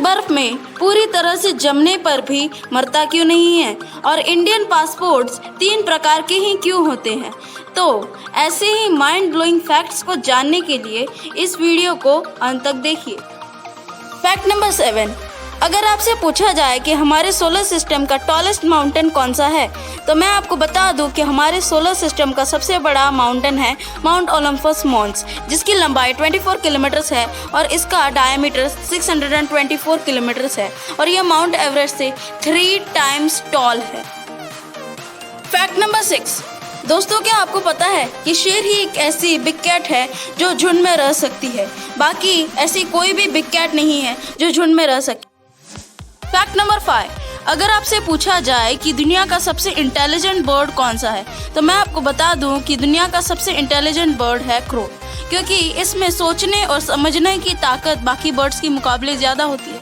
बर्फ में पूरी तरह से जमने पर भी मरता क्यों नहीं है? और इंडियन पासपोर्ट्स 3 प्रकार के ही क्यों होते हैं? तो ऐसे ही माइंड ब्लोइंग फैक्ट्स को जानने के लिए इस वीडियो को अंत तक देखिए। फैक्ट नंबर 7, अगर आपसे पूछा जाए कि हमारे सोलर सिस्टम का टॉलेस्ट माउंटेन कौन सा है, तो मैं आपको बता दूं कि हमारे सोलर सिस्टम का सबसे बड़ा माउंटेन है माउंट ओलंपस मॉन्स, जिसकी लंबाई 24 किलोमीटर्स है और इसका डायमीटर 624 किलोमीटर्स है और यह माउंट एवरेस्ट से 3 टाइम्स टॉल है। फैक्ट नंबर 6, दोस्तों क्या आपको पता है कि शेर ही एक ऐसी बिग कैट है जो झुंड में रह सकती है, बाकी ऐसी कोई भी बिग कैट नहीं है जो झुंड में रह सके। फैक्ट नंबर 5, अगर आपसे पूछा जाए कि दुनिया का सबसे इंटेलिजेंट बर्ड कौन सा है, तो मैं आपको बता दूं कि दुनिया का सबसे इंटेलिजेंट बर्ड है क्रो, क्योंकि इसमें सोचने और समझने की ताकत बाकी बर्ड्स के मुकाबले ज़्यादा होती है।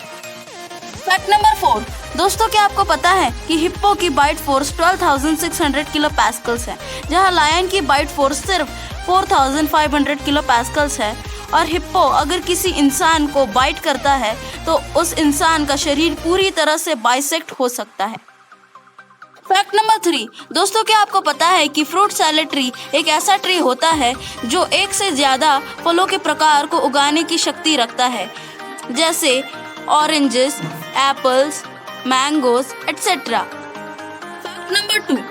फैक्ट नंबर 4, दोस्तों क्या आपको पता है कि हिप्पो की बाइट फोर्स 12,600 किलो पैस्कल्स है, जहां लायन की बाइट फोर्स सिर्फ 4,500 किलो पैस्कल्स है। और हिप्पो अगर किसी इंसान को बाइट करता है तो उस इंसान का शरीर पूरी तरह से बाइसेक्ट हो सकता है। फैक्ट नंबर 3, दोस्तों क्या आपको पता है कि फ्रूट सैलेड ट्री एक ऐसा ट्री होता है जो एक से ज़्यादा फलों के प्रकार को उगाने की शक्ति रखता है, जैसे oranges, apples, mangoes etcetera. Fact number 2,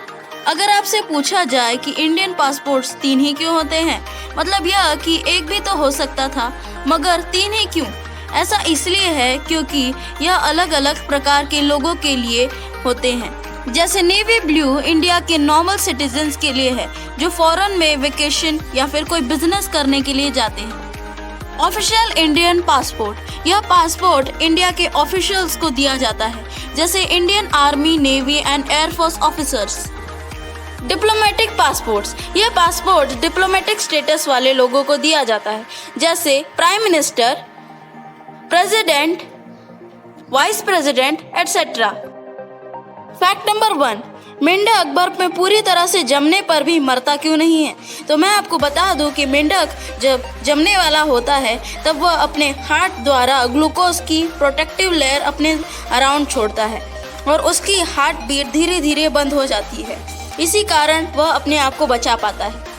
अगर आपसे पूछा जाए कि इंडियन पासपोर्ट्स 3 ही क्यों होते हैं, मतलब यह कि एक भी तो हो सकता था, मगर 3 ही क्यों? ऐसा इसलिए है क्योंकि यह अलग अलग प्रकार के लोगों के लिए होते हैं। जैसे नेवी ब्लू इंडिया के नॉर्मल सिटीजन्स के लिए है जो फॉरेन में वेकेशन या फिर कोई बिजनेस करने के लिए जाते हैं। ऑफिशियल इंडियन पासपोर्ट, यह पासपोर्ट इंडिया के ऑफिशियल्स को दिया जाता है, जैसे Indian army, navy and air force officers. Diplomatic passports, यह पासपोर्ट डिप्लोमेटिक स्टेटस वाले लोगों को दिया जाता है, जैसे prime minister, president, vice president etcetera. Fact number 1, मेंढक बर्फ में पूरी तरह से जमने पर भी मरता क्यों नहीं है? तो मैं आपको बता दूं कि मेंढक जब जमने वाला होता है तब वह अपने हार्ट द्वारा ग्लूकोज की प्रोटेक्टिव लेयर अपने अराउंड छोड़ता है और उसकी हार्ट बीट धीरे धीरे बंद हो जाती है, इसी कारण वह अपने आप को बचा पाता है।